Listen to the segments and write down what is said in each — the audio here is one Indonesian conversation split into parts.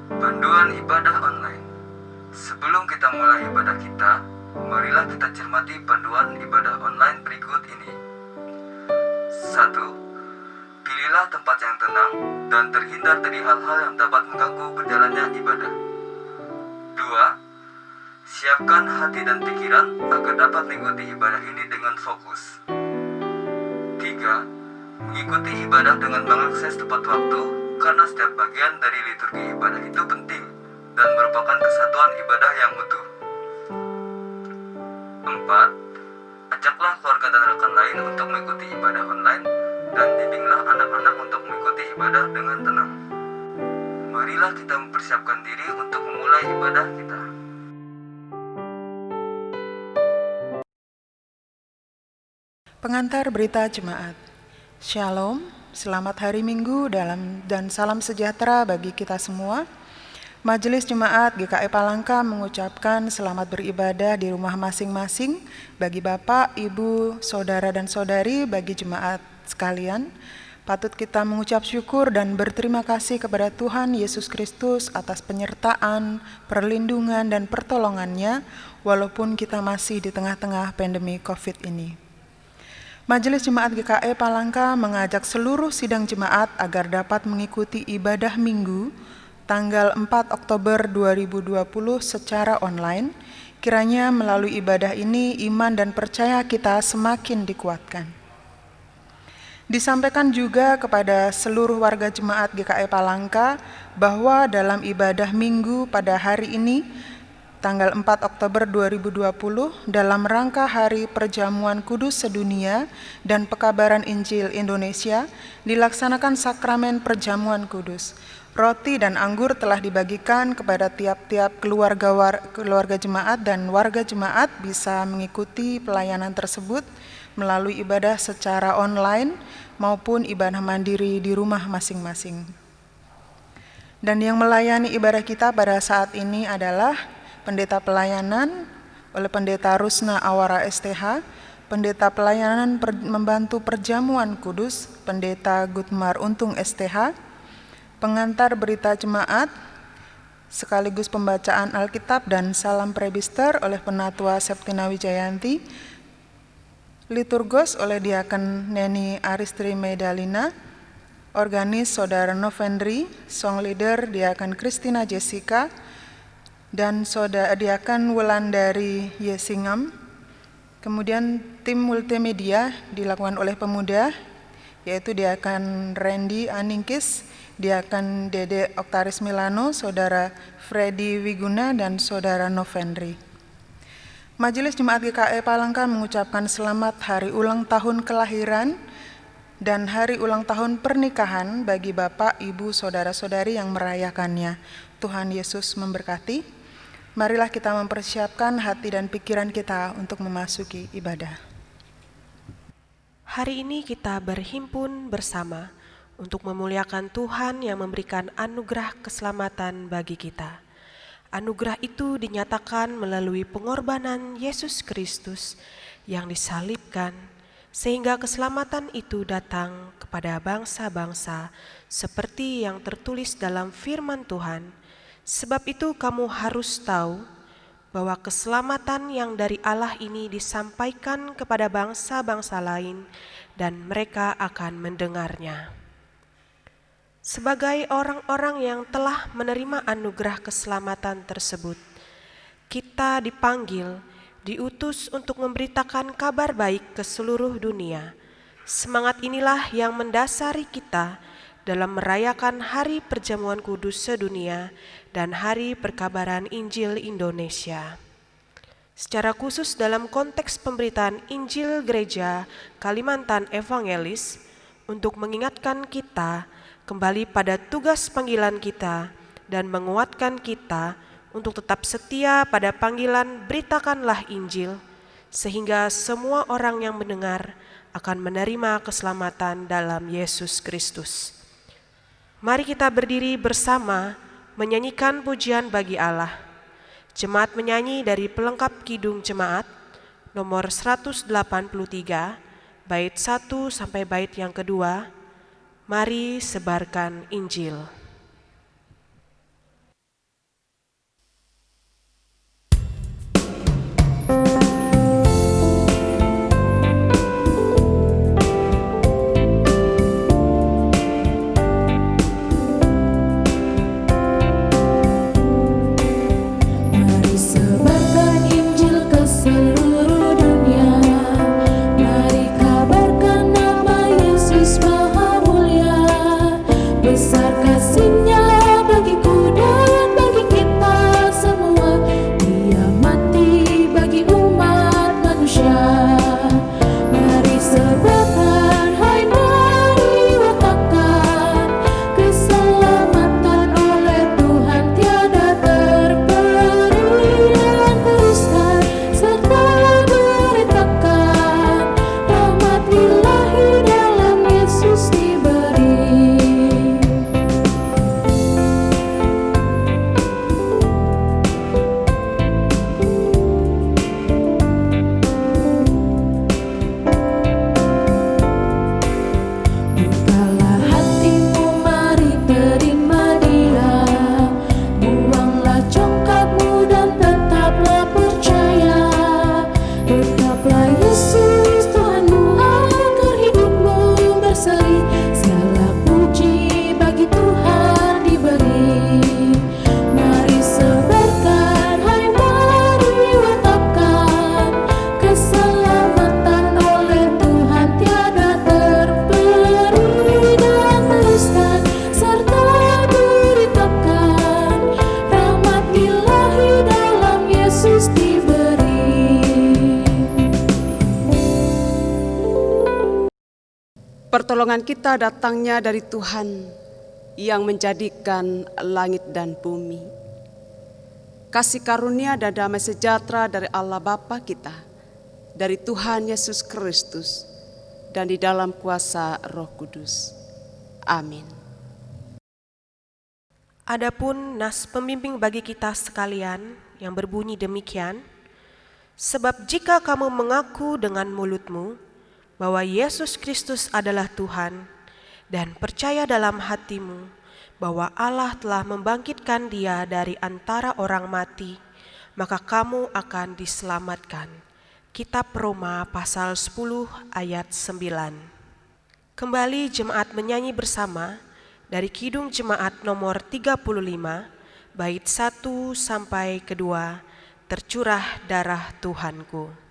Panduan ibadah online. Sebelum kita mulai ibadah kita, marilah kita cermati panduan ibadah online berikut ini. 1. Pilihlah tempat yang tenang dan terhindar dari hal-hal yang dapat mengganggu berjalannya ibadah. 2. Siapkan hati dan pikiran agar dapat mengikuti ibadah ini dengan fokus. 3. Mengikuti ibadah dengan mengakses tepat waktu, karena setiap bagian dari liturgi ibadah itu penting dan merupakan kesatuan ibadah yang utuh. 4. Ajaklah keluarga dan rekan lain untuk mengikuti ibadah online dan bimbinglah anak-anak untuk mengikuti ibadah dengan tenang. Marilah kita mempersiapkan diri untuk memulai ibadah kita. Pengantar Berita Jemaat. Shalom, selamat hari Minggu dan salam sejahtera bagi kita semua. Majelis Jemaat GKI Palangka mengucapkan selamat beribadah di rumah masing-masing bagi Bapak, Ibu, Saudara dan Saudari, bagi jemaat sekalian. Patut kita mengucap syukur dan berterima kasih kepada Tuhan Yesus Kristus atas penyertaan, perlindungan dan pertolongannya walaupun kita masih di tengah-tengah pandemi COVID ini. Majelis Jemaat GKI Palangka mengajak seluruh sidang jemaat agar dapat mengikuti ibadah Minggu tanggal 4 Oktober 2020 secara online. Kiranya melalui ibadah ini iman dan percaya kita semakin dikuatkan. Disampaikan juga kepada seluruh warga jemaat GKI Palangka bahwa dalam ibadah Minggu pada hari ini tanggal 4 Oktober 2020 dalam rangka Hari Perjamuan Kudus Sedunia dan Pekabaran Injil Indonesia dilaksanakan sakramen Perjamuan Kudus. Roti dan anggur telah dibagikan kepada tiap-tiap keluarga jemaat dan warga jemaat bisa mengikuti pelayanan tersebut melalui ibadah secara online maupun ibadah mandiri di rumah masing-masing. Dan yang melayani ibadah kita pada saat ini adalah Pendeta Pelayanan oleh Pendeta Rusna Awara STH, Pendeta Pelayanan Membantu Perjamuan Kudus, Pendeta Gutmar Untung STH, Pengantar Berita Jemaat, sekaligus pembacaan Alkitab dan Salam Prebister oleh Penatua Septina Wijayanti, Liturgos oleh Diaken Neni Aristri Medalina, Organis Saudara Novendri, Song Leader Diaken Christina Jessica, dan Saudara Diaken Wulandari Yesingam. Kemudian tim multimedia dilakukan oleh pemuda, yaitu Diaken Randy Aningkis, Diaken Dede Oktaris Milano, Saudara Freddy Wiguna, dan Saudara Novendri. Majelis Jemaat GKI Palangka mengucapkan selamat hari ulang tahun kelahiran dan hari ulang tahun pernikahan bagi Bapak, Ibu, Saudara-saudari yang merayakannya. Tuhan Yesus memberkati. Marilah kita mempersiapkan hati dan pikiran kita untuk memasuki ibadah. Hari ini kita berhimpun bersama untuk memuliakan Tuhan yang memberikan anugerah keselamatan bagi kita. Anugerah itu dinyatakan melalui pengorbanan Yesus Kristus yang disalibkan, sehingga keselamatan itu datang kepada bangsa-bangsa seperti yang tertulis dalam firman Tuhan. Sebab itu kamu harus tahu bahwa keselamatan yang dari Allah ini disampaikan kepada bangsa-bangsa lain dan mereka akan mendengarnya. Sebagai orang-orang yang telah menerima anugerah keselamatan tersebut, kita dipanggil, diutus untuk memberitakan kabar baik ke seluruh dunia. Semangat inilah yang mendasari kita dalam merayakan Hari Perjamuan Kudus Sedunia dan Hari Perkabaran Injil Indonesia. Secara khusus dalam konteks pemberitaan Injil Gereja Kalimantan Evangelis untuk mengingatkan kita kembali pada tugas panggilan kita dan menguatkan kita untuk tetap setia pada panggilan beritakanlah Injil, sehingga semua orang yang mendengar akan menerima keselamatan dalam Yesus Kristus. Mari kita berdiri bersama menyanyikan pujian bagi Allah. Jemaat menyanyi dari pelengkap Kidung Jemaat nomor 183, bait 1 sampai bait yang kedua. Mari sebarkan Injil. pertolongan kita datangnya dari Tuhan yang menjadikan langit dan bumi. Kasih karunia dan damai sejahtera dari Allah Bapa kita, dari Tuhan Yesus Kristus, dan di dalam kuasa Roh Kudus. Amin. Adapun nas pembimbing bagi kita sekalian yang berbunyi demikian, sebab jika kamu mengaku dengan mulutmu bahwa Yesus Kristus adalah Tuhan dan percaya dalam hatimu bahwa Allah telah membangkitkan Dia dari antara orang mati, maka kamu akan diselamatkan. Kitab Roma pasal 10 ayat 9. Kembali jemaat menyanyi bersama dari Kidung Jemaat nomor 35, bait 1 sampai 2, Tercurah Darah Tuhanku.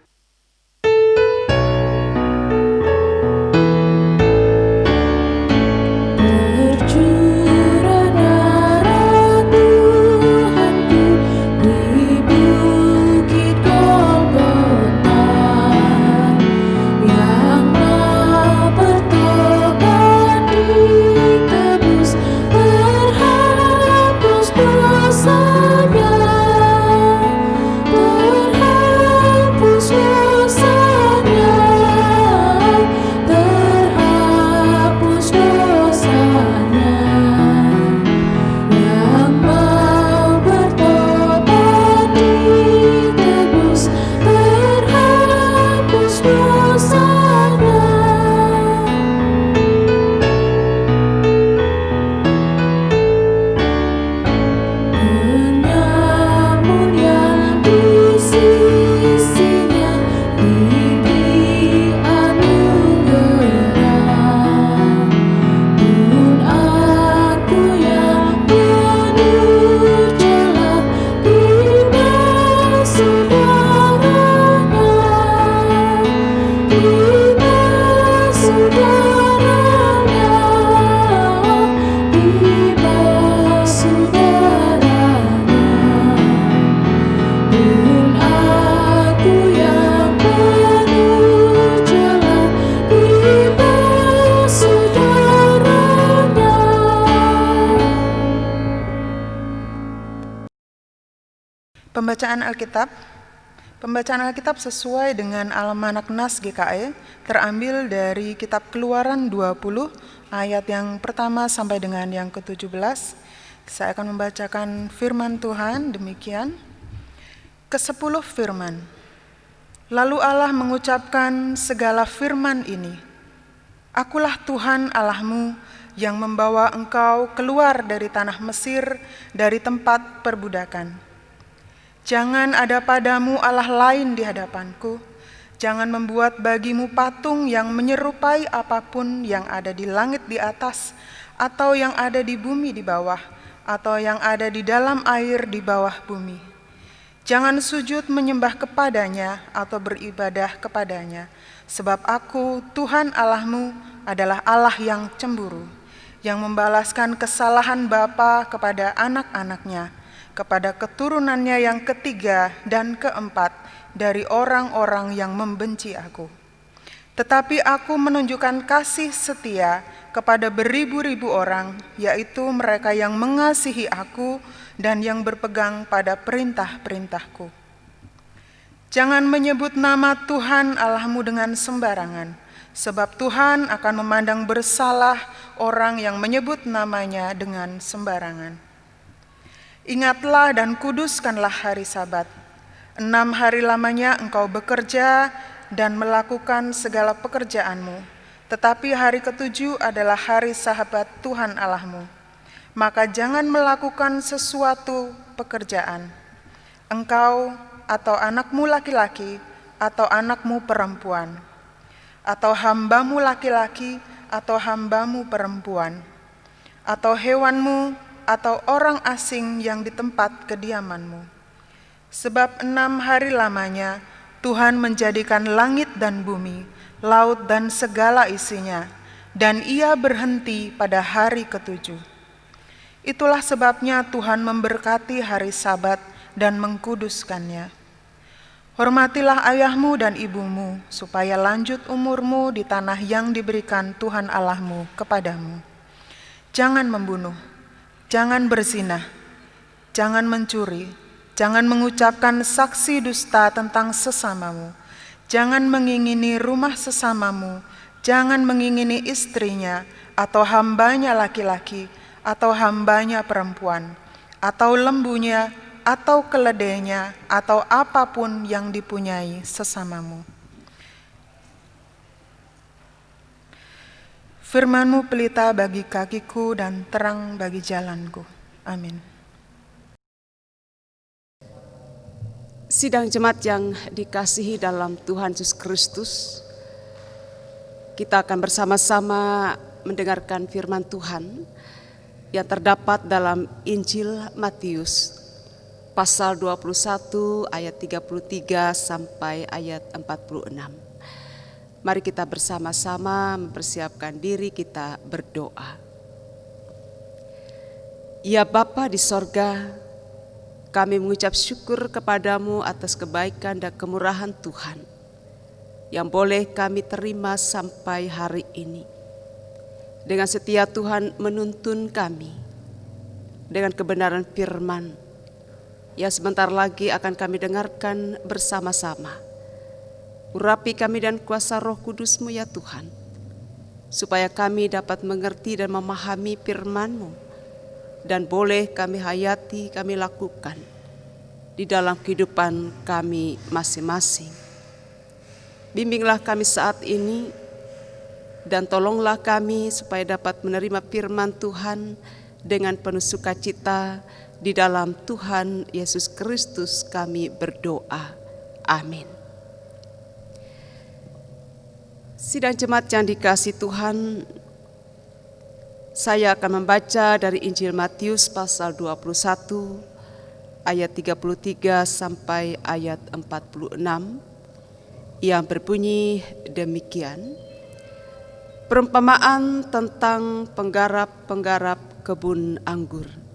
Pembacaan Alkitab sesuai dengan Almanak Nas GKI terambil dari Kitab Keluaran 20 ayat yang pertama sampai dengan yang ke-17. Saya akan membacakan firman Tuhan demikian. Ke-10 firman. Lalu Allah mengucapkan segala firman ini. Akulah Tuhan Allahmu yang membawa engkau keluar dari tanah Mesir, dari tempat perbudakan. Jangan ada padamu Allah lain di hadapanku. Jangan membuat bagimu patung yang menyerupai apapun yang ada di langit di atas, atau yang ada di bumi di bawah, atau yang ada di dalam air di bawah bumi. Jangan sujud menyembah kepadanya atau beribadah kepadanya, sebab aku, Tuhan Allahmu, adalah Allah yang cemburu, yang membalaskan kesalahan bapa kepada anak-anaknya, kepada keturunannya yang ketiga dan keempat dari orang-orang yang membenci aku. Tetapi aku menunjukkan kasih setia kepada beribu-ribu orang, yaitu mereka yang mengasihi aku dan yang berpegang pada perintah-perintahku. Jangan menyebut nama Tuhan Allahmu dengan sembarangan, sebab Tuhan akan memandang bersalah orang yang menyebut namanya dengan sembarangan. Ingatlah dan kuduskanlah hari Sabat. 6 hari lamanya engkau bekerja dan melakukan segala pekerjaanmu. Tetapi hari ke-7 adalah hari Sabat Tuhan Allahmu. Maka jangan melakukan sesuatu pekerjaan. Engkau atau anakmu laki-laki atau anakmu perempuan, atau hambamu laki-laki atau hambamu perempuan, atau hewanmu atau orang asing yang di tempat kediamanmu. Sebab 6 hari lamanya Tuhan menjadikan langit dan bumi, laut dan segala isinya, dan Ia berhenti pada hari ke-7. Itulah sebabnya Tuhan memberkati hari Sabat dan mengkuduskannya. Hormatilah ayahmu dan ibumu, supaya lanjut umurmu di tanah yang diberikan Tuhan Allahmu kepadamu. Jangan membunuh, jangan berzina, jangan mencuri, jangan mengucapkan saksi dusta tentang sesamamu, jangan mengingini rumah sesamamu, jangan mengingini istrinya, atau hambanya laki-laki, atau hambanya perempuan, atau lembunya, atau keledainya, atau apapun yang dipunyai sesamamu. Firman-Mu pelita bagi kakiku dan terang bagi jalanku. Amin. Sidang jemaat yang dikasihi dalam Tuhan Yesus Kristus, kita akan bersama-sama mendengarkan firman Tuhan yang terdapat dalam Injil Matius pasal 21 ayat 33 sampai ayat 46. Mari kita bersama-sama mempersiapkan diri, kita berdoa. Ya Bapa di sorga, kami mengucap syukur kepadamu atas kebaikan dan kemurahan Tuhan yang boleh kami terima sampai hari ini. Dengan setia Tuhan menuntun kami dengan kebenaran firman yang sebentar lagi akan kami dengarkan bersama-sama. Urapi kami dan kuasa Roh Kudus-Mu ya Tuhan, supaya kami dapat mengerti dan memahami firman-Mu, dan boleh kami hayati, kami lakukan di dalam kehidupan kami masing-masing. Bimbinglah kami saat ini, dan tolonglah kami supaya dapat menerima firman Tuhan dengan penuh sukacita. Di dalam Tuhan Yesus Kristus kami berdoa. Amin. Sidang jemaat yang dikasihi Tuhan, saya akan membaca dari Injil Matius pasal 21 ayat 33 sampai ayat 46 yang berbunyi demikian. Perumpamaan tentang penggarap-penggarap kebun anggur.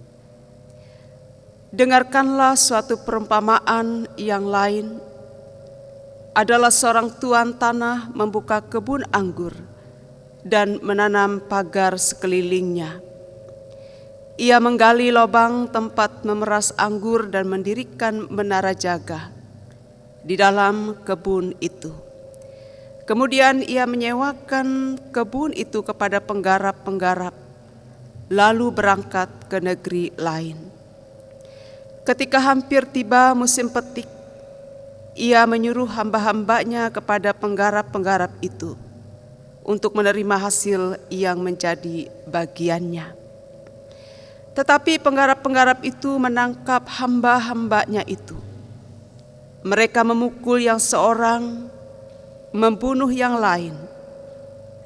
Dengarkanlah suatu perumpamaan yang lain. Adalah seorang tuan tanah membuka kebun anggur dan menanam pagar sekelilingnya. Ia menggali lubang tempat memeras anggur dan mendirikan menara jaga di dalam kebun itu. Kemudian ia menyewakan kebun itu kepada penggarap-penggarap, lalu berangkat ke negeri lain. Ketika hampir tiba musim petik, ia menyuruh hamba-hambanya kepada penggarap-penggarap itu untuk menerima hasil yang menjadi bagiannya. Tetapi penggarap-penggarap itu menangkap hamba-hambanya itu. Mereka memukul yang seorang, membunuh yang lain,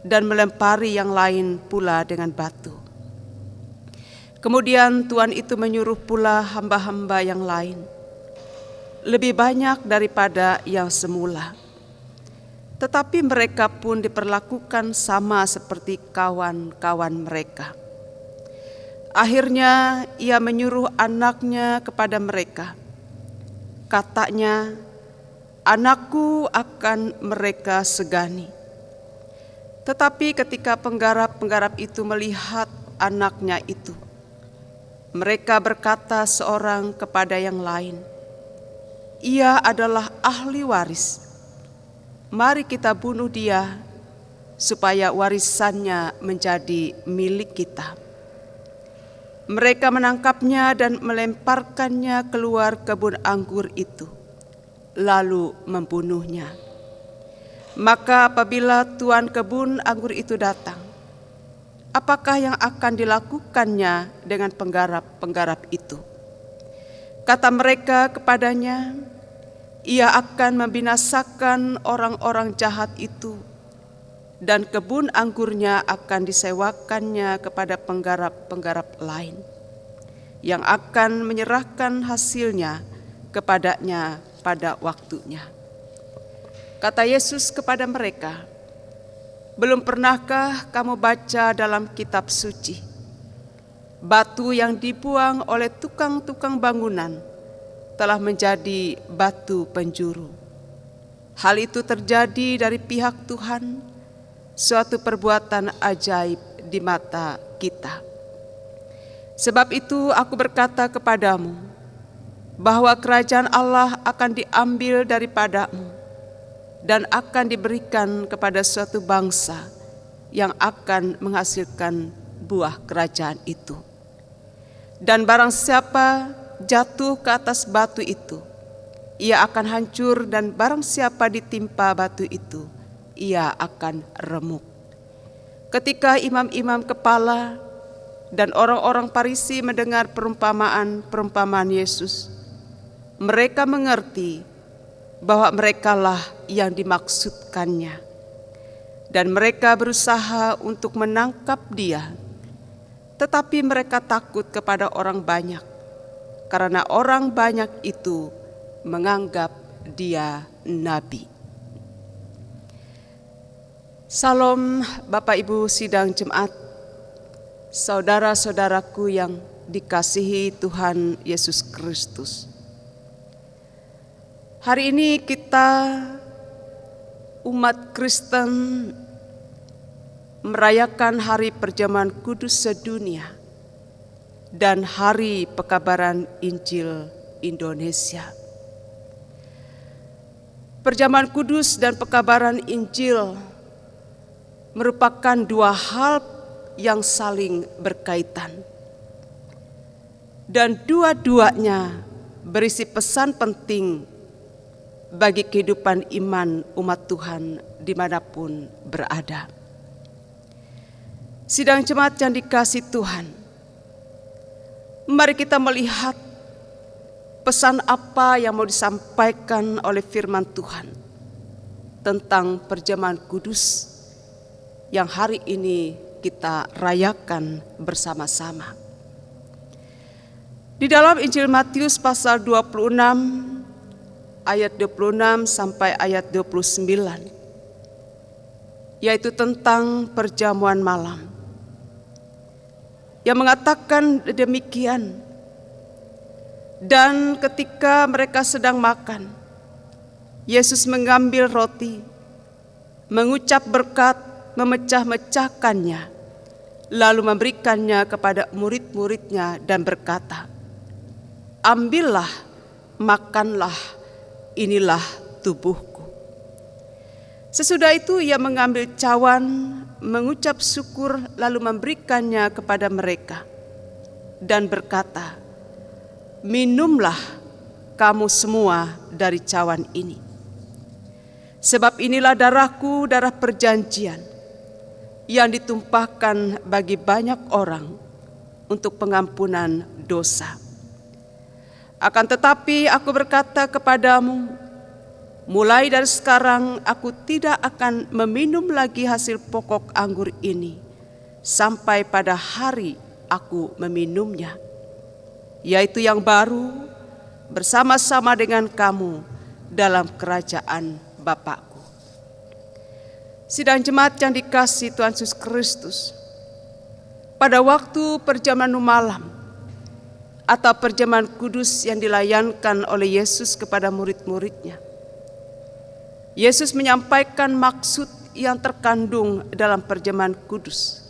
dan melempari yang lain pula dengan batu. Kemudian tuan itu menyuruh pula hamba-hamba yang lain, lebih banyak daripada yang semula. Tetapi mereka pun diperlakukan sama seperti kawan-kawan mereka. Akhirnya ia menyuruh anaknya kepada mereka. Katanya, anakku akan mereka segani. Tetapi ketika penggarap-penggarap itu melihat anaknya itu, mereka berkata seorang kepada yang lain, ia adalah ahli waris. Mari kita bunuh dia, supaya warisannya menjadi milik kita. Mereka menangkapnya dan melemparkannya keluar kebun anggur itu, lalu membunuhnya. Maka apabila tuan kebun anggur itu datang, apakah yang akan dilakukannya dengan penggarap-penggarap itu? Kata mereka kepadanya, ia akan membinasakan orang-orang jahat itu, dan kebun anggurnya akan disewakannya kepada penggarap-penggarap lain, yang akan menyerahkan hasilnya kepadanya pada waktunya. Kata Yesus kepada mereka, belum pernahkah kamu baca dalam kitab suci, batu yang dibuang oleh tukang-tukang bangunan telah menjadi batu penjuru. Hal itu terjadi dari pihak Tuhan, suatu perbuatan ajaib di mata kita. Sebab itu aku berkata kepadamu, bahwa kerajaan Allah akan diambil daripadamu dan akan diberikan kepada suatu bangsa yang akan menghasilkan buah kerajaan itu. Dan barang siapa jatuh ke atas batu itu, ia akan hancur, dan barang siapa ditimpa batu itu, ia akan remuk. Ketika imam-imam kepala dan orang-orang Farisi mendengar perumpamaan Yesus, mereka mengerti bahwa merekalah yang dimaksudkannya, dan mereka berusaha untuk menangkap dia. Tetapi mereka takut kepada orang banyak, karena orang banyak itu menganggap dia nabi. Salam Bapak Ibu sidang jemaat, saudara-saudaraku yang dikasihi Tuhan Yesus Kristus. Hari ini kita umat Kristen merayakan Hari Perjamuan Kudus Sedunia dan Hari Pekabaran Injil Indonesia. Perjamuan Kudus dan Pekabaran Injil merupakan dua hal yang saling berkaitan, dan dua-duanya berisi pesan penting bagi kehidupan iman umat Tuhan dimanapun berada. Sidang jemaat yang dikasihi Tuhan, mari kita melihat pesan apa yang mau disampaikan oleh firman Tuhan tentang perjamuan kudus yang hari ini kita rayakan bersama-sama. Di dalam Injil Matius pasal 26 ayat 26 sampai ayat 29, yaitu tentang perjamuan malam, yang mengatakan demikian. Dan ketika mereka sedang makan, Yesus mengambil roti, mengucap berkat, memecah-mecahkannya, lalu memberikannya kepada murid-muridnya dan berkata, "Ambillah, makanlah, inilah tubuhku." Sesudah itu ia mengambil cawan, mengucap syukur, lalu memberikannya kepada mereka dan berkata, "Minumlah kamu semua dari cawan ini. Sebab inilah darahku, darah perjanjian, yang ditumpahkan bagi banyak orang untuk pengampunan dosa. Akan tetapi aku berkata kepadamu, mulai dari sekarang aku tidak akan meminum lagi hasil pokok anggur ini sampai pada hari aku meminumnya, yaitu yang baru bersama-sama dengan kamu dalam kerajaan Bapakku." Sidang jemaat yang dikasihi Tuhan Yesus Kristus, pada waktu perjamuan malam atau perjamuan kudus yang dilayankan oleh Yesus kepada murid-muridnya, Yesus menyampaikan maksud yang terkandung dalam perjamuan kudus,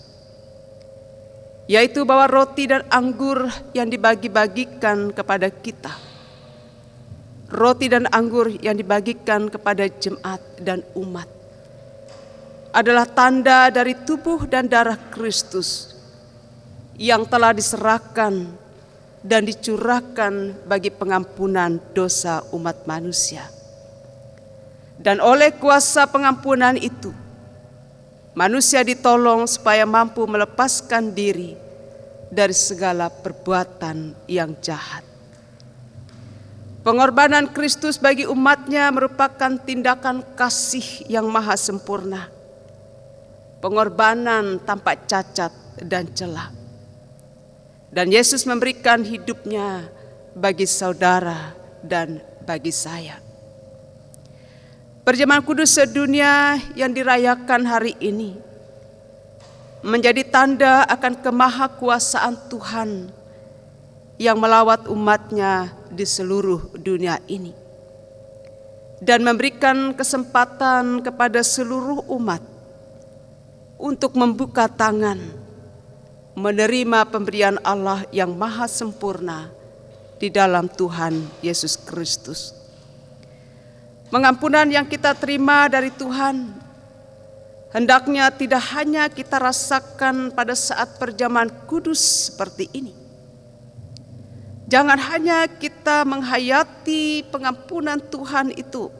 yaitu bahwa roti dan anggur yang dibagi-bagikan kepada kita, roti dan anggur yang dibagikan kepada jemaat dan umat, adalah tanda dari tubuh dan darah Kristus yang telah diserahkan dan dicurahkan bagi pengampunan dosa umat manusia. Dan oleh kuasa pengampunan itu, manusia ditolong supaya mampu melepaskan diri dari segala perbuatan yang jahat. Pengorbanan Kristus bagi umatnya merupakan tindakan kasih yang maha sempurna, pengorbanan tanpa cacat dan celah. Dan Yesus memberikan hidupnya bagi saudara dan bagi saya. Perjamuan kudus sedunia yang dirayakan hari ini menjadi tanda akan kemahakuasaan Tuhan yang melawat umatnya di seluruh dunia ini. dan memberikan kesempatan kepada seluruh umat untuk membuka tangan, menerima pemberian Allah yang maha sempurna di dalam Tuhan Yesus Kristus. Pengampunan yang kita terima dari Tuhan hendaknya tidak hanya kita rasakan pada saat perjamuan kudus seperti ini. Jangan hanya kita menghayati pengampunan Tuhan itu,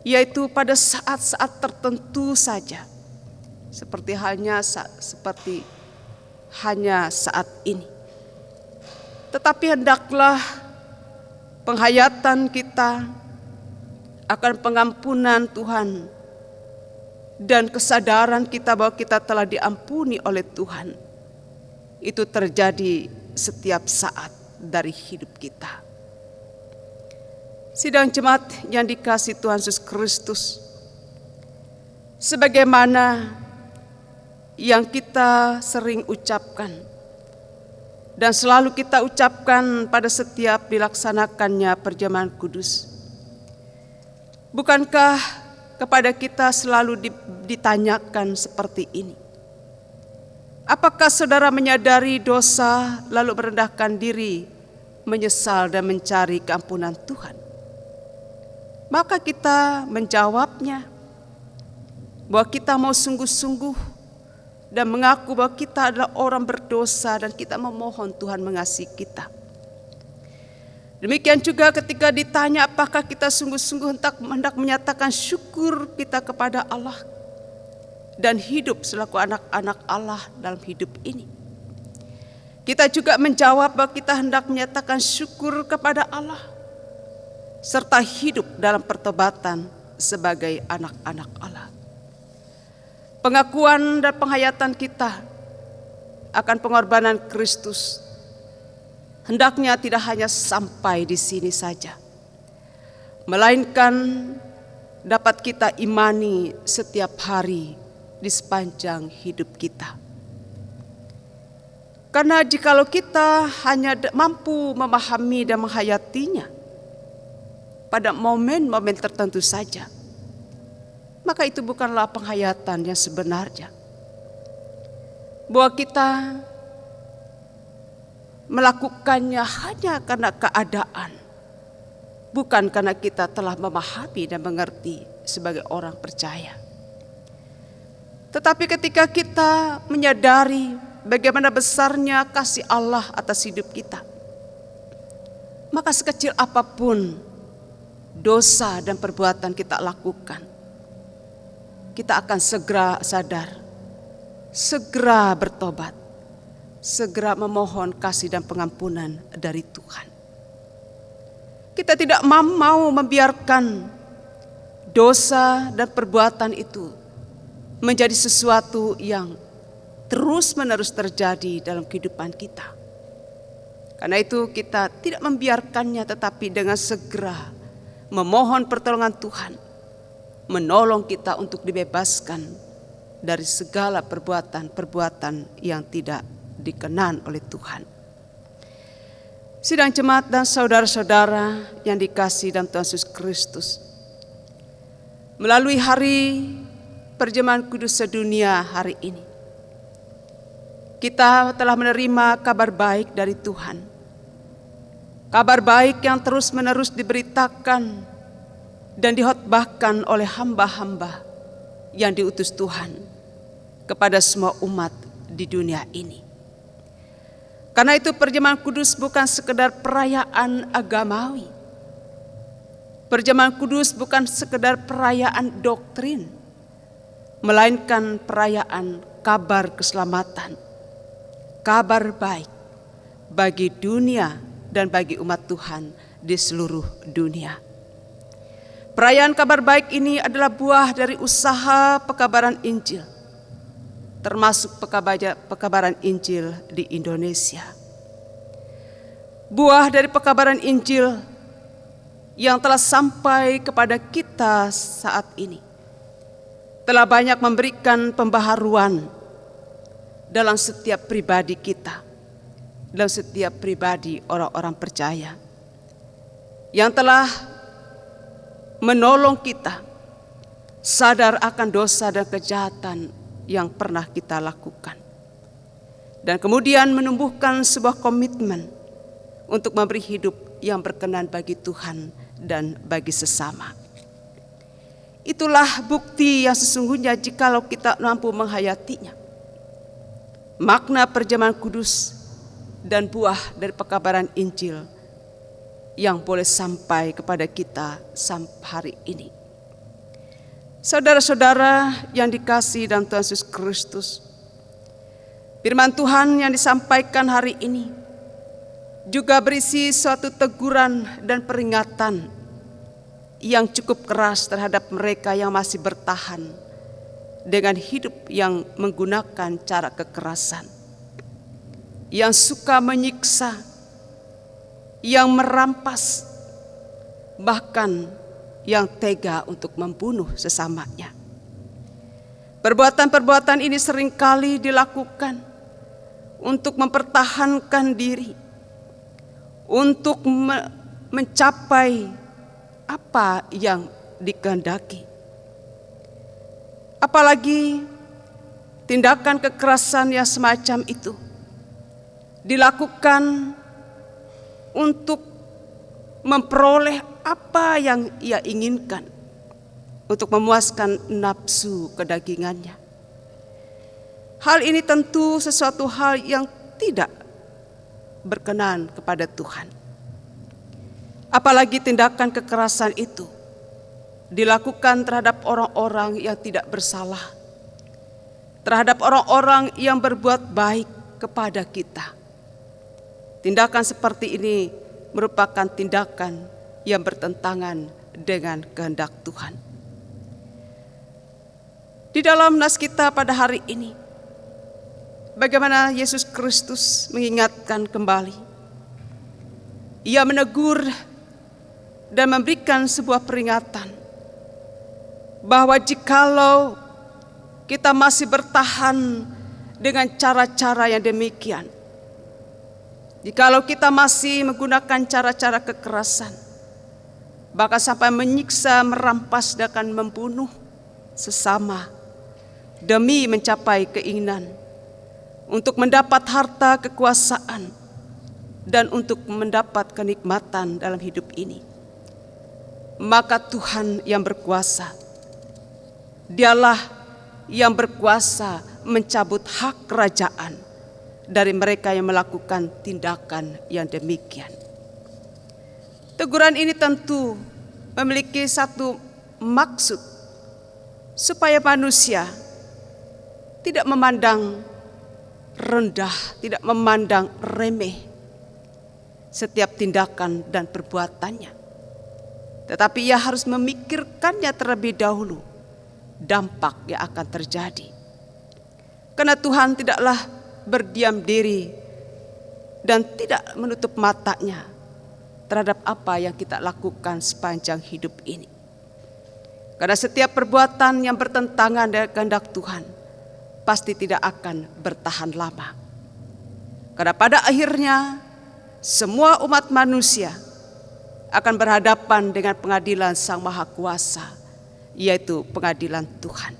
yaitu pada saat-saat tertentu saja, seperti hanya saat ini. Tetapi hendaklah penghayatan kita akan pengampunan Tuhan dan kesadaran kita bahwa kita telah diampuni oleh Tuhan itu terjadi setiap saat dari hidup kita. Sidang jemaat yang dikasihi Tuhan Yesus Kristus, sebagaimana yang kita sering ucapkan dan selalu kita ucapkan pada setiap dilaksanakannya perjamuan kudus, bukankah kepada kita selalu ditanyakan seperti ini? Apakah saudara menyadari dosa lalu merendahkan diri, menyesal dan mencari keampunan Tuhan? Maka kita menjawabnya bahwa kita mau sungguh-sungguh dan mengaku bahwa kita adalah orang berdosa dan kita memohon Tuhan mengasihi kita. Demikian juga ketika ditanya apakah kita sungguh-sungguh hendak menyatakan syukur kita kepada Allah dan hidup selaku anak-anak Allah dalam hidup ini. Kita juga menjawab bahwa kita hendak menyatakan syukur kepada Allah serta hidup dalam pertobatan sebagai anak-anak Allah. Pengakuan dan penghayatan kita akan pengorbanan Kristus hendaknya tidak hanya sampai di sini saja, melainkan dapat kita imani setiap hari di sepanjang hidup kita. Karena jikalau kita hanya mampu memahami dan menghayatinya pada momen-momen tertentu saja, maka itu bukanlah penghayatan yang sebenarnya. Bahwa kita melakukannya hanya karena keadaan, bukan karena kita telah memahami dan mengerti sebagai orang percaya. Tetapi ketika kita menyadari bagaimana besarnya kasih Allah atas hidup kita, maka sekecil apapun dosa dan perbuatan kita lakukan, kita akan segera sadar, segera bertobat, segera memohon kasih dan pengampunan dari Tuhan. Kita tidak mau membiarkan dosa dan perbuatan itu menjadi sesuatu yang terus-menerus terjadi dalam kehidupan kita. Karena itu kita tidak membiarkannya, tetapi dengan segera memohon pertolongan Tuhan, menolong kita untuk dibebaskan dari segala perbuatan-perbuatan yang tidak dikenan oleh Tuhan. Sidang jemaat dan saudara-saudara yang dikasihi dalam Tuhan Yesus Kristus, melalui hari perjamuan kudus sedunia hari ini, kita telah menerima kabar baik dari Tuhan. Kabar baik yang terus-menerus diberitakan dan dihotbahkan oleh hamba-hamba yang diutus Tuhan kepada semua umat di dunia ini. Karena itu perjamuan kudus bukan sekedar perayaan agamawi. Perjamuan kudus bukan sekedar perayaan doktrin, melainkan perayaan kabar keselamatan, kabar baik bagi dunia dan bagi umat Tuhan di seluruh dunia. Perayaan kabar baik ini adalah buah dari usaha pekabaran Injil, termasuk pekabaran Injil di Indonesia. Buah dari pekabaran Injil yang telah sampai kepada kita saat ini telah banyak memberikan pembaharuan dalam setiap pribadi kita, dalam setiap pribadi orang-orang percaya, yang telah menolong kita sadar akan dosa dan kejahatan yang pernah kita lakukan. Dan kemudian menumbuhkan sebuah komitmen untuk memberi hidup yang berkenan bagi Tuhan dan bagi sesama. Itulah bukti yang sesungguhnya jikalau kita mampu menghayatinya. Makna perjamuan kudus dan buah dari pekabaran Injil yang boleh sampai kepada kita sampai hari ini. Saudara-saudara yang dikasihi dalam Tuhan Yesus Kristus, firman Tuhan yang disampaikan hari ini juga berisi suatu teguran dan peringatan yang cukup keras terhadap mereka yang masih bertahan dengan hidup yang menggunakan cara kekerasan, yang suka menyiksa, yang merampas, bahkan yang tega untuk membunuh sesamanya. Perbuatan-perbuatan ini seringkali dilakukan untuk mempertahankan diri, untuk mencapai apa yang dikehendaki. Apalagi tindakan kekerasan yang semacam itu dilakukan untuk memperoleh apa yang ia inginkan, untuk memuaskan nafsu kedagingannya. Hal ini tentu sesuatu hal yang tidak berkenan kepada Tuhan. Apalagi tindakan kekerasan itu dilakukan terhadap orang-orang yang tidak bersalah, terhadap orang-orang yang berbuat baik kepada kita. Tindakan seperti ini merupakan tindakan yang bertentangan dengan kehendak Tuhan. Di dalam nas kita pada hari ini, bagaimana Yesus Kristus mengingatkan kembali. Ia menegur dan memberikan sebuah peringatan bahwa jikalau kita masih bertahan dengan cara-cara yang demikian, jikalau kita masih menggunakan cara-cara kekerasan, bahkan sampai menyiksa, merampas, dan akan membunuh sesama demi mencapai keinginan untuk mendapat harta kekuasaan dan untuk mendapat kenikmatan dalam hidup ini, maka Tuhan yang berkuasa, Dialah yang berkuasa mencabut hak kerajaan dari mereka yang melakukan tindakan yang demikian. Teguran ini tentu memiliki satu maksud, supaya manusia tidak memandang rendah, tidak memandang remeh setiap tindakan dan perbuatannya, tetapi ia harus memikirkannya terlebih dahulu, dampak yang akan terjadi. Karena Tuhan tidaklah berdiam diri dan tidak menutup matanya terhadap apa yang kita lakukan sepanjang hidup ini. Karena setiap perbuatan yang bertentangan dengan kehendak Tuhan pasti tidak akan bertahan lama. Karena pada akhirnya semua umat manusia akan berhadapan dengan pengadilan Sang Maha Kuasa, yaitu pengadilan Tuhan.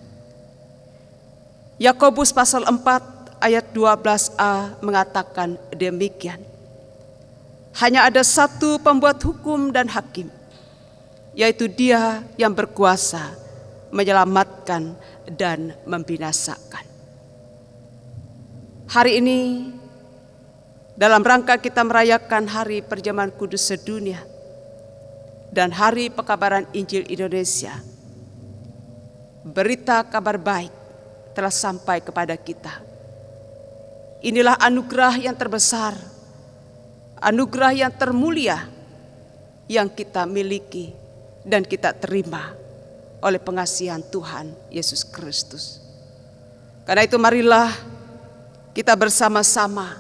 Yakobus pasal 4 ayat 12a mengatakan demikian. Hanya ada satu pembuat hukum dan hakim, yaitu Dia yang berkuasa menyelamatkan dan membinasakan. Hari ini dalam rangka kita merayakan Hari Perjamuan Kudus Sedunia dan Hari Pekabaran Injil Indonesia, berita kabar baik telah sampai kepada kita. Inilah anugerah yang terbesar, anugerah yang termulia yang kita miliki dan kita terima oleh pengasihan Tuhan Yesus Kristus. Karena itu marilah kita bersama-sama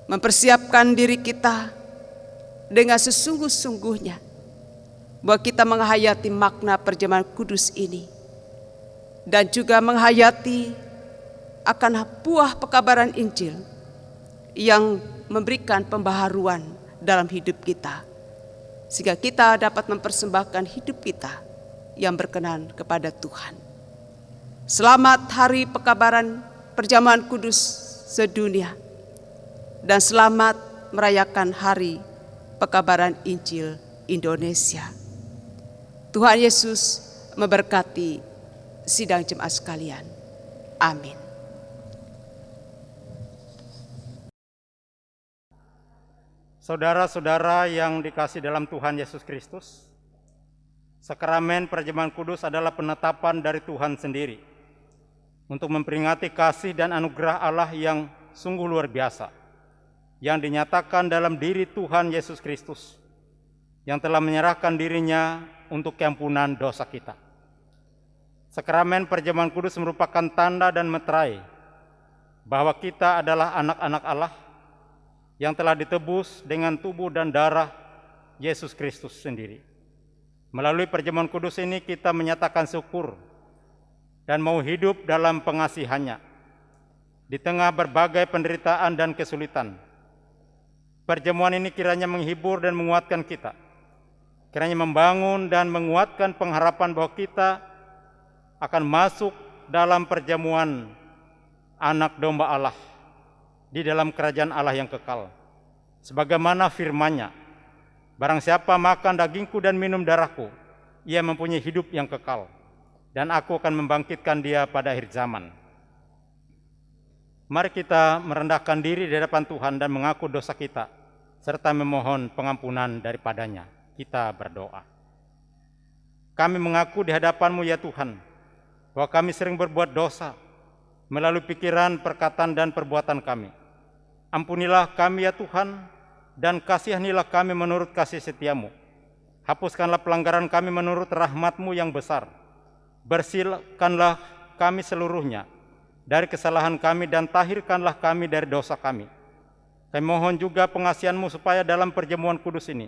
mempersiapkan diri kita dengan sesungguh-sungguhnya bahwa kita menghayati makna perjamuan kudus ini dan juga menghayati akan buah pekabaran Injil yang memberikan pembaharuan dalam hidup kita sehingga kita dapat mempersembahkan hidup kita yang berkenan kepada Tuhan. Selamat Hari Pekabaran Perjamuan Kudus sedunia, dan selamat merayakan Hari Pekabaran Injil Indonesia. Tuhan Yesus memberkati sidang jemaat sekalian. Amin. Saudara-saudara yang dikasihi dalam Tuhan Yesus Kristus, sakramen perjamuan kudus adalah penetapan dari Tuhan sendiri untuk memperingati kasih dan anugerah Allah yang sungguh luar biasa, yang dinyatakan dalam diri Tuhan Yesus Kristus, yang telah menyerahkan dirinya untuk keampunan dosa kita. Sakramen perjamuan kudus merupakan tanda dan meterai bahwa kita adalah anak-anak Allah yang telah ditebus dengan tubuh dan darah Yesus Kristus sendiri. Melalui perjamuan kudus ini kita menyatakan syukur dan mau hidup dalam pengasihannya di tengah berbagai penderitaan dan kesulitan. Perjamuan ini kiranya menghibur dan menguatkan kita, kiranya membangun dan menguatkan pengharapan bahwa kita akan masuk dalam perjamuan anak domba Allah di dalam kerajaan Allah yang kekal. Sebagaimana firman-Nya, barang siapa makan dagingku dan minum darahku, ia mempunyai hidup yang kekal, dan aku akan membangkitkan dia pada akhir zaman. Mari kita merendahkan diri di hadapan Tuhan dan mengaku dosa kita, serta memohon pengampunan daripadanya. Kita berdoa. Kami mengaku di hadapan-Mu ya Tuhan, bahwa kami sering berbuat dosa melalui pikiran, perkataan, dan perbuatan kami. Ampunilah kami ya Tuhan, dan kasihanilah kami menurut kasih setia-Mu. Hapuskanlah pelanggaran kami menurut rahmat-Mu yang besar. Bersihkanlah kami seluruhnya dari kesalahan kami, dan tahirkanlah kami dari dosa kami. Kami mohon juga pengasihan-Mu supaya dalam perjamuan kudus ini,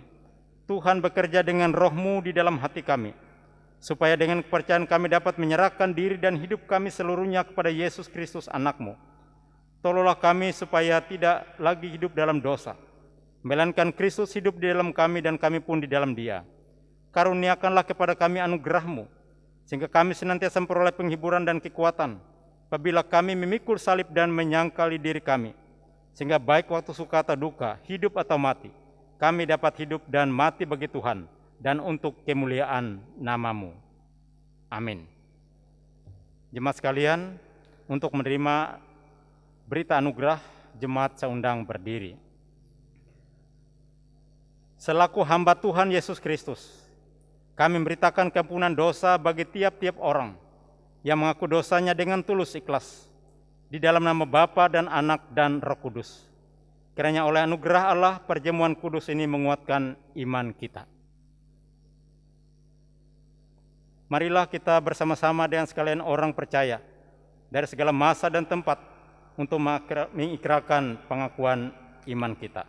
Tuhan bekerja dengan Roh-Mu di dalam hati kami, supaya dengan kepercayaan kami dapat menyerahkan diri dan hidup kami seluruhnya kepada Yesus Kristus anak-Mu. Tolonglah kami supaya tidak lagi hidup dalam dosa, melainkan Kristus hidup di dalam kami dan kami pun di dalam Dia. Karuniakanlah kepada kami anugerah-Mu, sehingga kami senantiasa memperoleh penghiburan dan kekuatan apabila kami memikul salib dan menyangkali diri kami, sehingga baik waktu suka atau duka, hidup atau mati, kami dapat hidup dan mati bagi Tuhan dan untuk kemuliaan nama-Mu. Amin. Jemaat sekalian, untuk menerima berita anugerah, jemaat saya undang berdiri. Selaku hamba Tuhan Yesus Kristus, kami memberitakan keampunan dosa bagi tiap-tiap orang yang mengaku dosanya dengan tulus ikhlas di dalam nama Bapa dan Anak dan Roh Kudus. Kiranya oleh anugerah Allah, perjamuan kudus ini menguatkan iman kita. Marilah kita bersama-sama dengan sekalian orang percaya dari segala masa dan tempat untuk mengikrarkan pengakuan iman kita.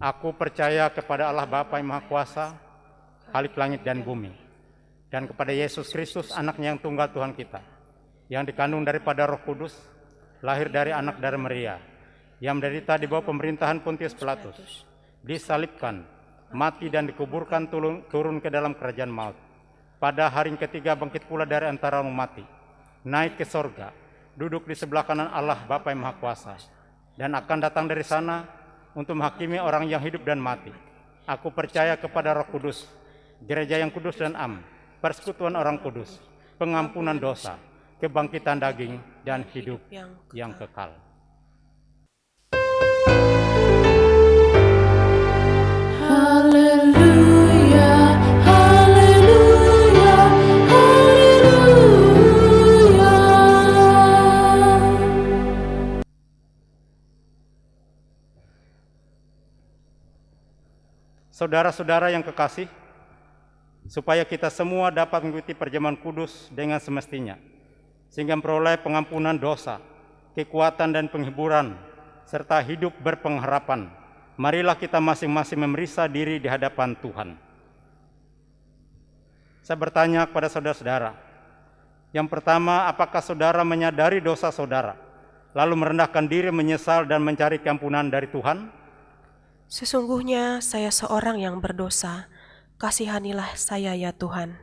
Aku percaya kepada Allah Bapa yang Maha Kuasa, Khalik langit dan bumi, dan kepada Yesus Kristus, Anaknya yang tunggal Tuhan kita, yang dikandung daripada Roh Kudus, lahir dari anak dari Maria, yang menderita di bawah pemerintahan Pontius Pilatus, disalibkan, mati dan dikuburkan, turun ke dalam kerajaan maut. Pada hari ketiga bangkit pula dari antara orang mati, naik ke sorga, duduk di sebelah kanan Allah Bapa yang Maha Kuasa, dan akan datang dari sana untuk menghakimi orang yang hidup dan mati. Aku percaya kepada Roh Kudus, gereja yang kudus dan am, persekutuan orang kudus, pengampunan dosa, kebangkitan daging, dan hidup yang kekal. Saudara-saudara yang kekasih, supaya kita semua dapat mengikuti perjamuan kudus dengan semestinya, sehingga memperoleh pengampunan dosa, kekuatan dan penghiburan, serta hidup berpengharapan, marilah kita masing-masing memeriksa diri di hadapan Tuhan. Saya bertanya kepada saudara-saudara, yang pertama, apakah saudara menyadari dosa saudara, lalu merendahkan diri, menyesal dan mencari keampunan dari Tuhan? Sesungguhnya saya seorang yang berdosa, kasihanilah saya ya Tuhan.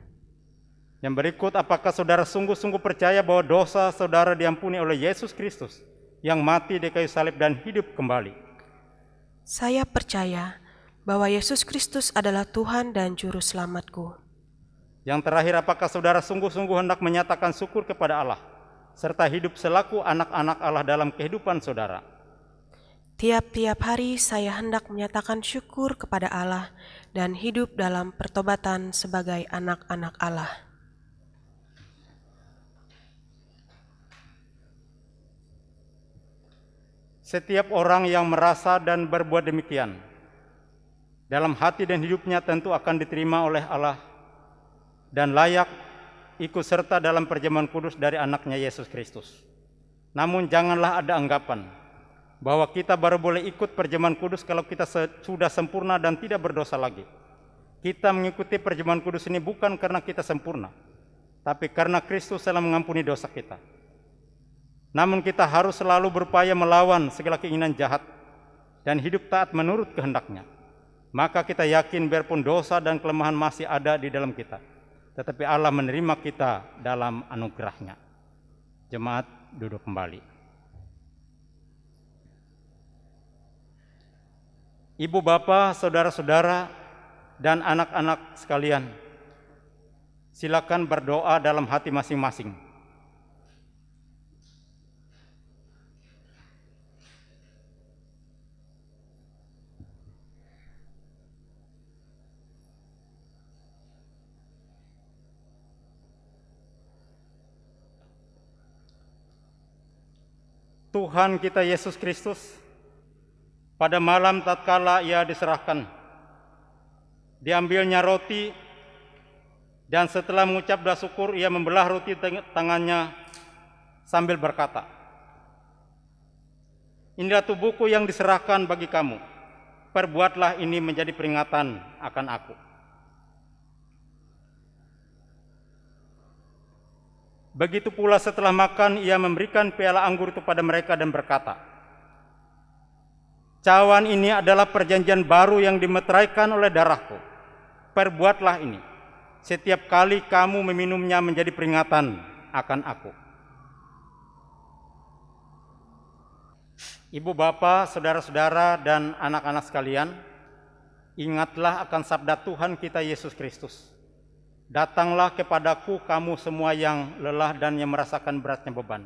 Yang berikut, apakah saudara sungguh-sungguh percaya bahwa dosa saudara diampuni oleh Yesus Kristus yang mati di kayu salib dan hidup kembali? Saya percaya bahwa Yesus Kristus adalah Tuhan dan Juru Selamatku. Yang terakhir, apakah saudara sungguh-sungguh hendak menyatakan syukur kepada Allah, serta hidup selaku anak-anak Allah dalam kehidupan saudara? Tiap-tiap hari saya hendak menyatakan syukur kepada Allah dan hidup dalam pertobatan sebagai anak-anak Allah. Setiap orang yang merasa dan berbuat demikian, dalam hati dan hidupnya tentu akan diterima oleh Allah dan layak ikut serta dalam perjamuan kudus dari anaknya Yesus Kristus. Namun janganlah ada anggapan bahwa kita baru boleh ikut perjamuan kudus kalau kita sudah sempurna dan tidak berdosa lagi. Kita mengikuti perjamuan kudus ini bukan karena kita sempurna, tapi karena Kristus telah mengampuni dosa kita. Namun kita harus selalu berupaya melawan segala keinginan jahat dan hidup taat menurut kehendaknya. Maka kita yakin biarpun dosa dan kelemahan masih ada di dalam kita, tetapi Allah menerima kita dalam anugerahnya. Jemaat duduk kembali. Ibu bapak, saudara-saudara, dan anak-anak sekalian, silakan berdoa dalam hati masing-masing. Tuhan kita Yesus Kristus, pada malam tatkala ia diserahkan, diambilnya roti, dan setelah mengucap doa syukur, ia membelah roti tangannya sambil berkata, "Inilah tubuhku yang diserahkan bagi kamu, perbuatlah ini menjadi peringatan akan aku." Begitu pula setelah makan, ia memberikan piala anggur itu pada mereka dan berkata, "Cawan ini adalah perjanjian baru yang dimeteraikan oleh darahku. Perbuatlah ini setiap kali kamu meminumnya menjadi peringatan akan aku." Ibu bapak, saudara-saudara, dan anak-anak sekalian, ingatlah akan sabda Tuhan kita Yesus Kristus. "Datanglah kepadaku kamu semua yang lelah dan yang merasakan beratnya beban.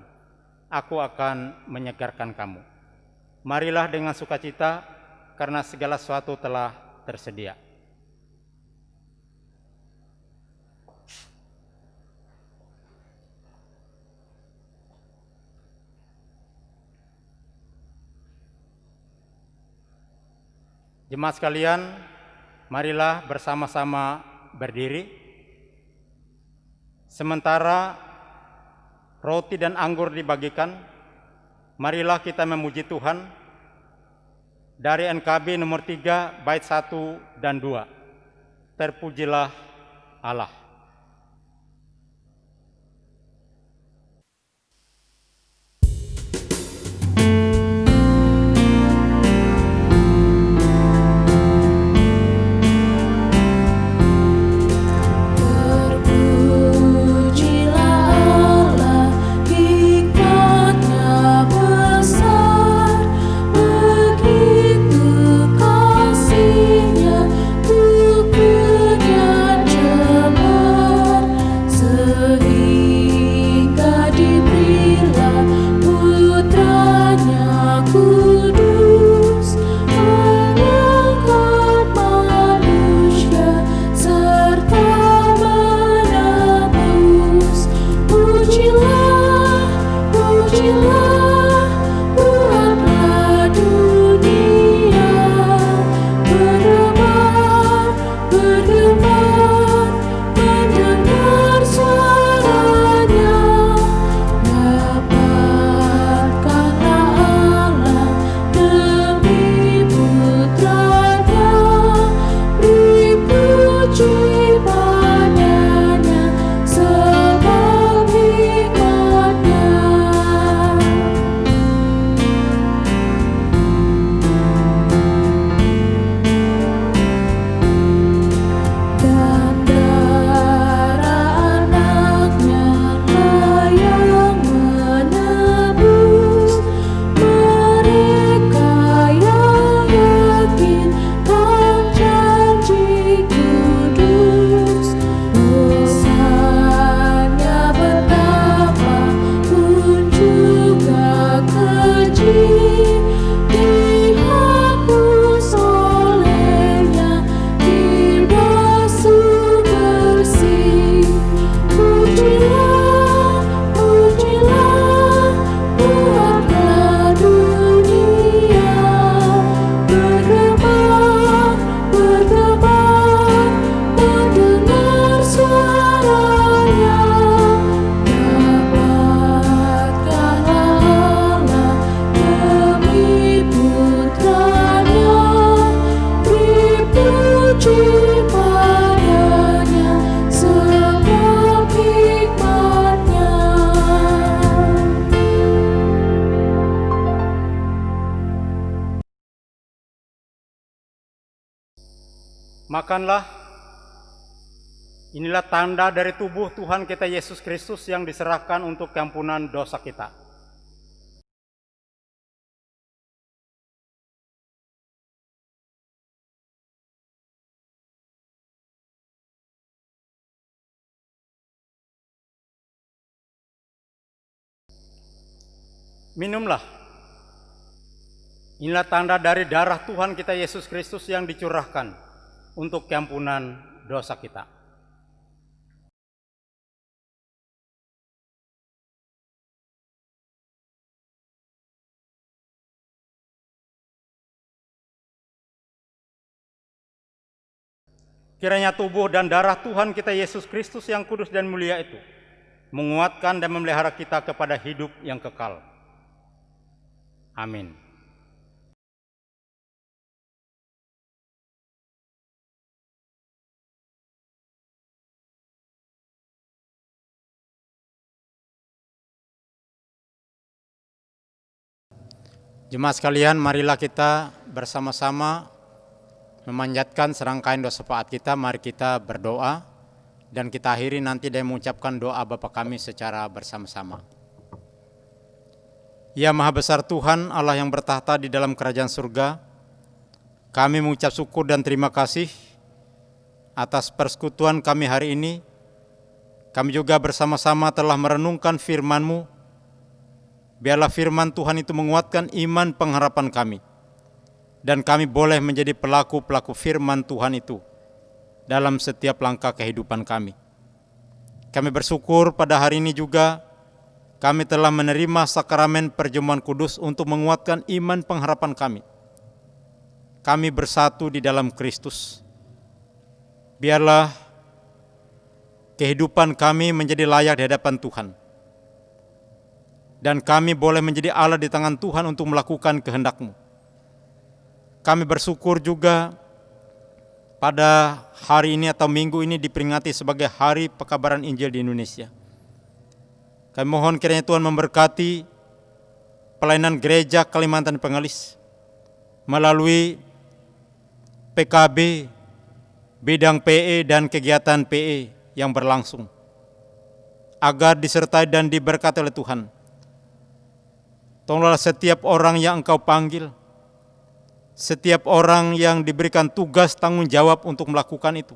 Aku akan menyegarkan kamu. Marilah dengan sukacita, karena segala sesuatu telah tersedia." Jemaat sekalian, marilah bersama-sama berdiri. Sementara roti dan anggur dibagikan, marilah kita memuji Tuhan dari NKB nomor 3 bait 1 dan 2. Terpujilah Allah. Kasihnya ku punya jemaat. Makanlah, inilah tanda dari tubuh Tuhan kita Yesus Kristus yang diserahkan untuk keampunan dosa kita. Minumlah, inilah tanda dari darah Tuhan kita Yesus Kristus yang dicurahkan untuk keampunan dosa kita. Kiranya tubuh dan darah Tuhan kita Yesus Kristus yang kudus dan mulia itu menguatkan dan memelihara kita kepada hidup yang kekal. Amin. Jemaat sekalian, marilah kita bersama-sama memanjatkan serangkaian dosa syafaat kita. Mari kita berdoa dan kita akhiri nanti dengan mengucapkan doa Bapa kami secara bersama-sama. Ya Maha Besar Tuhan, Allah yang bertahta di dalam kerajaan surga, kami mengucap syukur dan terima kasih atas persekutuan kami hari ini. Kami juga bersama-sama telah merenungkan firman-Mu. Biarlah firman Tuhan itu menguatkan iman pengharapan kami. Dan kami boleh menjadi pelaku-pelaku firman Tuhan itu dalam setiap langkah kehidupan kami. Kami bersyukur pada hari ini juga kami telah menerima sakramen perjamuan kudus untuk menguatkan iman pengharapan kami. Kami bersatu di dalam Kristus. Biarlah kehidupan kami menjadi layak di hadapan Tuhan. Dan kami boleh menjadi alat di tangan Tuhan untuk melakukan kehendak-Mu. Kami bersyukur juga pada hari ini atau minggu ini diperingati sebagai Hari Pekabaran Injil di Indonesia. Kami mohon kiranya Tuhan memberkati pelayanan gereja Kalimantan Pengelis melalui PKB, bidang PE dan kegiatan PE yang berlangsung, agar disertai dan diberkati oleh Tuhan. Tolonglah setiap orang yang Engkau panggil, setiap orang yang diberikan tugas tanggung jawab untuk melakukan itu,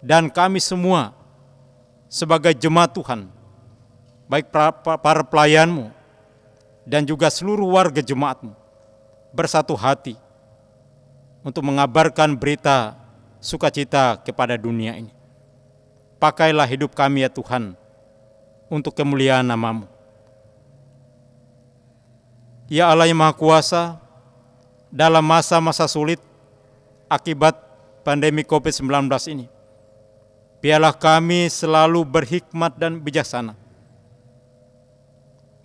dan kami semua sebagai jemaat Tuhan, baik para pelayan-Mu dan juga seluruh warga jemaat-Mu, bersatu hati untuk mengabarkan berita sukacita kepada dunia ini. Pakailah hidup kami ya Tuhan untuk kemuliaan nama-Mu. Ya Allah yang Maha Kuasa, dalam masa-masa sulit akibat pandemi COVID-19 ini, biarlah kami selalu berhikmat dan bijaksana,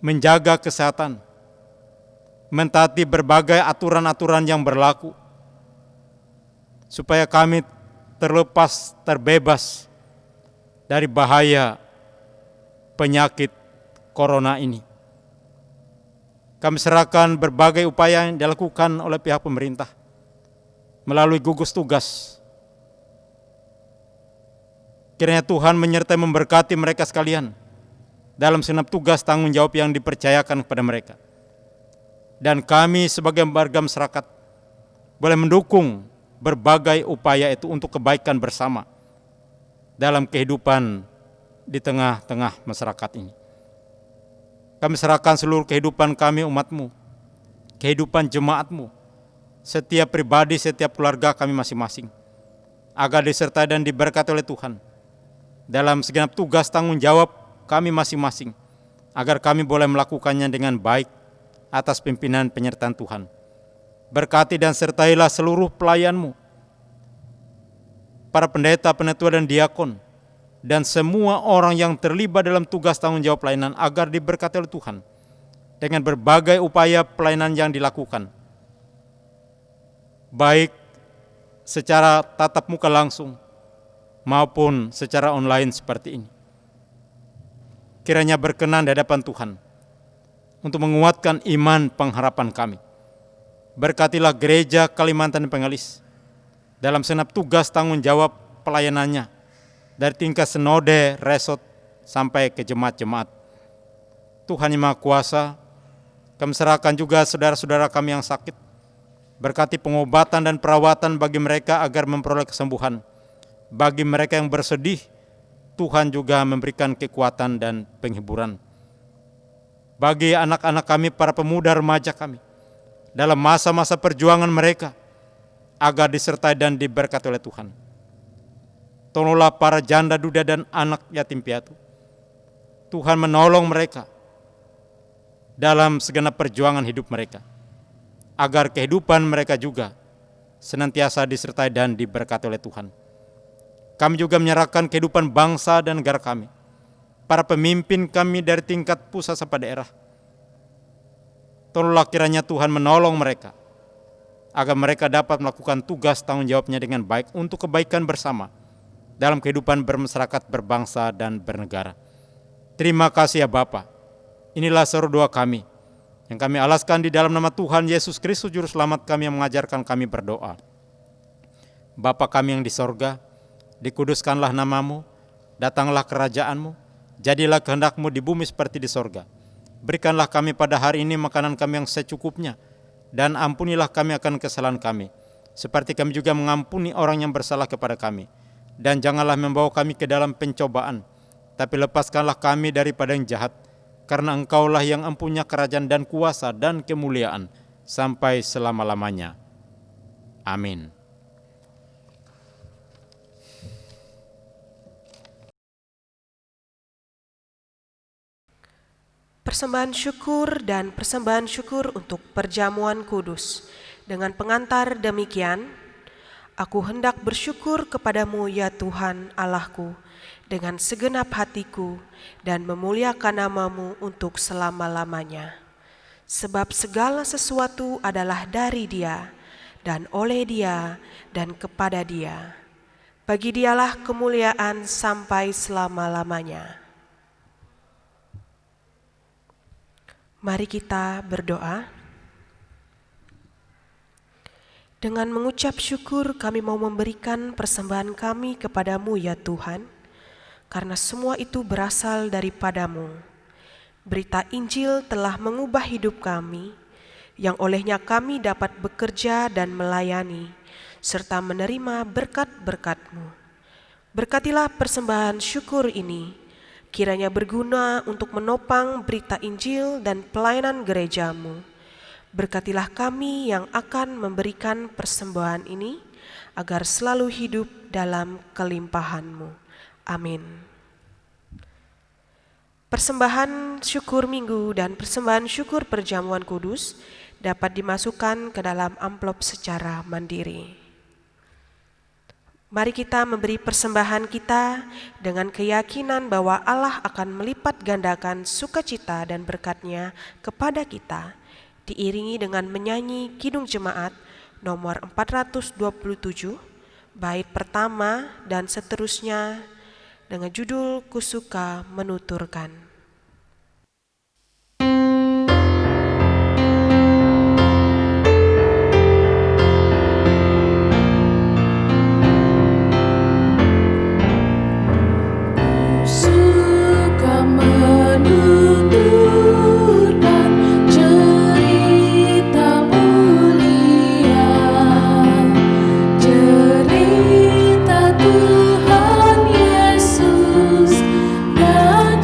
menjaga kesehatan, mentaati berbagai aturan-aturan yang berlaku, supaya kami terbebas dari bahaya penyakit corona ini. Kami serahkan berbagai upaya yang dilakukan oleh pihak pemerintah melalui gugus tugas. Kiranya Tuhan menyertai memberkati mereka sekalian dalam segenap tugas tanggung jawab yang dipercayakan kepada mereka. Dan kami sebagai warga masyarakat boleh mendukung berbagai upaya itu untuk kebaikan bersama dalam kehidupan di tengah-tengah masyarakat ini. Kami serahkan seluruh kehidupan kami umat-Mu, kehidupan jemaat-Mu, setiap pribadi, setiap keluarga kami masing-masing, agar disertai dan diberkati oleh Tuhan dalam segenap tugas tanggung jawab kami masing-masing, agar kami boleh melakukannya dengan baik atas pimpinan penyertaan Tuhan. Berkati dan sertailah seluruh pelayan-Mu, para pendeta, penetua dan diakon, dan semua orang yang terlibat dalam tugas tanggung jawab pelayanan, agar diberkati oleh Tuhan dengan berbagai upaya pelayanan yang dilakukan, baik secara tatap muka langsung maupun secara online seperti ini. Kiranya berkenan di hadapan Tuhan untuk menguatkan iman pengharapan kami. Berkatilah gereja Kalimantan Pengelis dalam senap tugas tanggung jawab pelayanannya, dari tingkat sinode, resort, sampai ke jemaat-jemaat. Tuhan Yang Maha Kuasa, kami serahkan juga saudara-saudara kami yang sakit, berkati pengobatan dan perawatan bagi mereka agar memperoleh kesembuhan. Bagi mereka yang bersedih, Tuhan juga memberikan kekuatan dan penghiburan. Bagi anak-anak kami, para pemuda remaja kami, dalam masa-masa perjuangan mereka, agar disertai dan diberkati oleh Tuhan. Tolonglah para janda, duda, dan anak yatim piatu. Tuhan menolong mereka dalam segenap perjuangan hidup mereka, agar kehidupan mereka juga senantiasa disertai dan diberkati oleh Tuhan. Kami juga menyerahkan kehidupan bangsa dan negara kami, para pemimpin kami dari tingkat pusat sampai daerah. Tolonglah kiranya Tuhan menolong mereka, agar mereka dapat melakukan tugas tanggung jawabnya dengan baik untuk kebaikan bersama dalam kehidupan bermasyarakat, berbangsa, dan bernegara. Terima kasih ya Bapa. Inilah seru doa kami yang kami alaskan di dalam nama Tuhan Yesus Kristus Juru Selamat kami yang mengajarkan kami berdoa. Bapa kami yang di sorga, dikuduskanlah namamu, datanglah kerajaanmu, jadilah kehendak-Mu di bumi seperti di sorga. Berikanlah kami pada hari ini makanan kami yang secukupnya, dan ampunilah kami akan kesalahan kami, seperti kami juga mengampuni orang yang bersalah kepada kami. Dan janganlah membawa kami ke dalam pencobaan, tapi lepaskanlah kami daripada yang jahat, karena Engkaulah yang empunya kerajaan dan kuasa dan kemuliaan sampai selama-lamanya. Amin. Persembahan syukur dan persembahan syukur untuk perjamuan kudus. Dengan pengantar demikian, aku hendak bersyukur kepadamu ya Tuhan Allahku dengan segenap hatiku dan memuliakan namamu untuk selama-lamanya. Sebab segala sesuatu adalah dari Dia dan oleh Dia dan kepada Dia. Bagi Dialah kemuliaan sampai selama-lamanya. Mari kita berdoa. Dengan mengucap syukur kami mau memberikan persembahan kami kepadamu ya Tuhan, karena semua itu berasal daripadamu. Berita Injil telah mengubah hidup kami, yang olehnya kami dapat bekerja dan melayani, serta menerima berkat-berkat-Mu. Berkatilah persembahan syukur ini, kiranya berguna untuk menopang berita Injil dan pelayanan gereja-Mu. Berkatilah kami yang akan memberikan persembahan ini, agar selalu hidup dalam kelimpahan-Mu. Amin. Persembahan syukur minggu dan persembahan syukur perjamuan kudus dapat dimasukkan ke dalam amplop secara mandiri. Mari kita memberi persembahan kita dengan keyakinan bahwa Allah akan melipat gandakan sukacita dan berkat-Nya kepada kita, diiringi dengan menyanyi Kidung Jemaat nomor 427, bait pertama dan seterusnya dengan judul Kusuka Menuturkan. Tuhan Yesus dan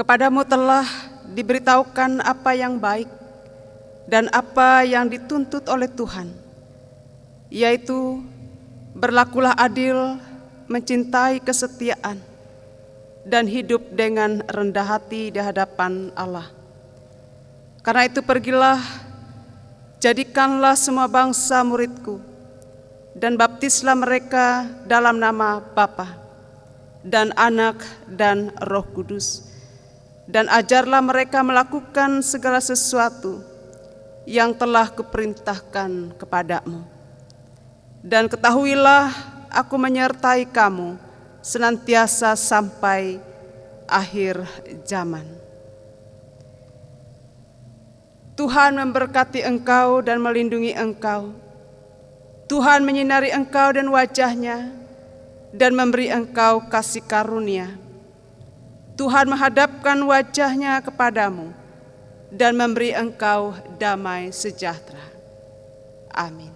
Kepadamu telah diberitahukan apa yang baik dan apa yang dituntut oleh Tuhan, yaitu berlakulah adil, mencintai kesetiaan, dan hidup dengan rendah hati di hadapan Allah. Karena itu pergilah, jadikanlah semua bangsa muridku, dan baptislah mereka dalam nama Bapa dan Anak dan Roh Kudus, dan ajarlah mereka melakukan segala sesuatu yang telah kuperintahkan kepadamu. Dan ketahuilah, aku menyertai kamu senantiasa sampai akhir zaman. Tuhan memberkati engkau dan melindungi engkau. Tuhan menyinari engkau dan wajah-Nya dan memberi engkau kasih karunia. Tuhan menghadapkan wajah-Nya kepadamu dan memberi engkau damai sejahtera. Amin.